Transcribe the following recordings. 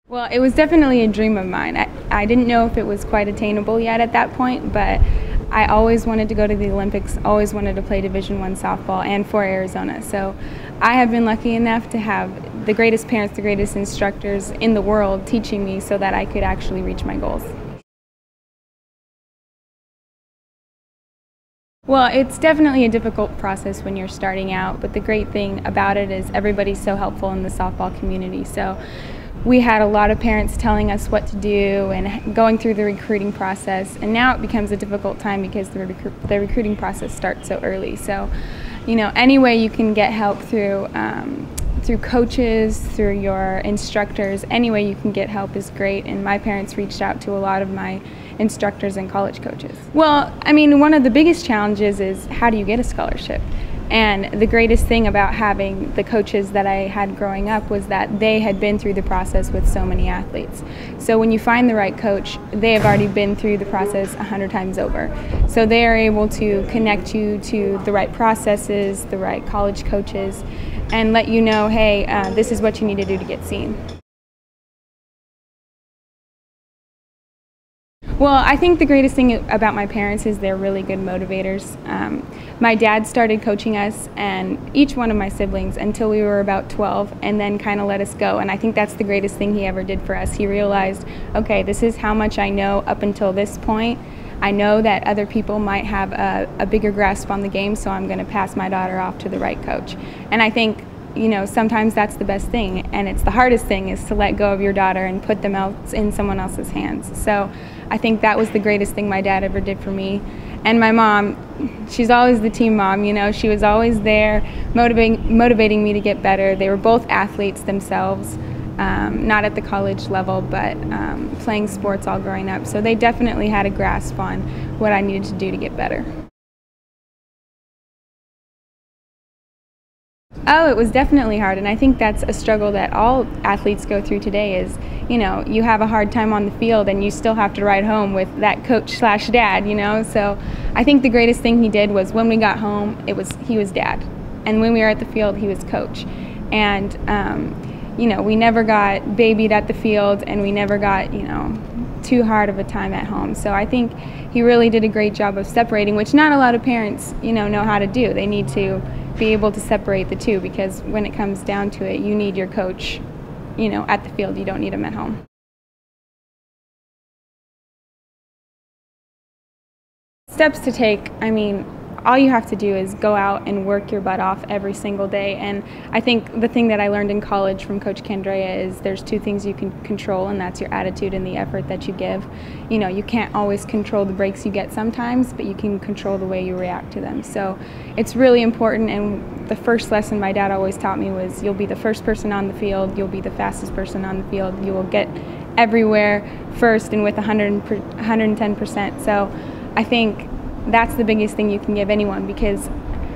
Well, it was definitely a dream of mine. I didn't know if it was quite attainable yet at that point, but I always wanted to go to the Olympics, always wanted to play Division I softball and for Arizona. So I have been lucky enough to have the greatest parents, the greatest instructors in the world teaching me so that I could actually reach my goals. Well, it's definitely a difficult process when you're starting out, but the great thing about it is everybody's so helpful in the softball community. So we had a lot of parents telling us what to do and going through the recruiting process, and now it becomes a difficult time because the recruiting process starts so early. So, any way you can get help through coaches, through your instructors, any way you can get help is great, and my parents reached out to a lot of my instructors and college coaches. Well, one of the biggest challenges is how do you get a scholarship? And the greatest thing about having the coaches that I had growing up was that they had been through the process with so many athletes. So when you find the right coach, they have already been through the process 100 times over. So they are able to connect you to the right processes, the right college coaches, and let you know, hey, this is what you need to do to get seen. Well, I think the greatest thing about my parents is they're really good motivators. My dad started coaching us and each one of my siblings until we were about 12 and then kind of let us go. And I think that's the greatest thing he ever did for us. He realized, okay, this is how much I know up until this point. I know that other people might have a bigger grasp on the game, so I'm going to pass my daughter off to the right coach. And I think sometimes that's the best thing, and it's the hardest thing is to let go of your daughter and put them in someone else's hands. So I think that was the greatest thing my dad ever did for me. And my mom, she's always the team mom, she was always there motivating me to get better. They were both athletes themselves, not at the college level, but playing sports all growing up. So they definitely had a grasp on what I needed to do to get better. Oh, it was definitely hard, and I think that's a struggle that all athletes go through today is, you have a hard time on the field and you still have to ride home with that coach/dad, So I think the greatest thing he did was when we got home, he was dad. And when we were at the field, he was coach. And, we never got babied at the field and we never got, too hard of a time at home. So I think he really did a great job of separating, which not a lot of parents, know how to do. They need to be able to separate the two because when it comes down to it, you need your coach, at the field. You don't need him at home. Steps to take, all you have to do is go out and work your butt off every single day. And I think the thing that I learned in college from Coach Candrea is there's two things you can control, and that's your attitude and the effort that you give. You can't always control the breaks you get sometimes, but you can control the way you react to them. So it's really important, and the first lesson my dad always taught me was you'll be the first person on the field, you'll be the fastest person on the field, you will get everywhere first and with 110%. So I think that's the biggest thing you can give anyone, because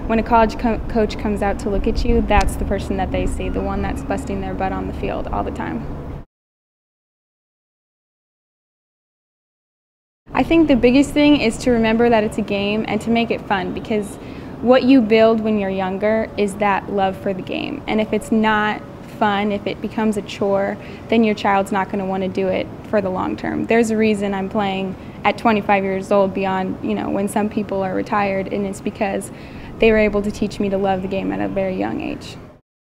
when a college coach comes out to look at you, that's the person that they see, the one that's busting their butt on the field all the time. I think the biggest thing is to remember that it's a game and to make it fun, because what you build when you're younger is that love for the game. And if it's not fun, if it becomes a chore, then your child's not going to want to do it for the long term. There's a reason I'm playing at 25 years old beyond, when some people are retired, and it's because they were able to teach me to love the game at a very young age.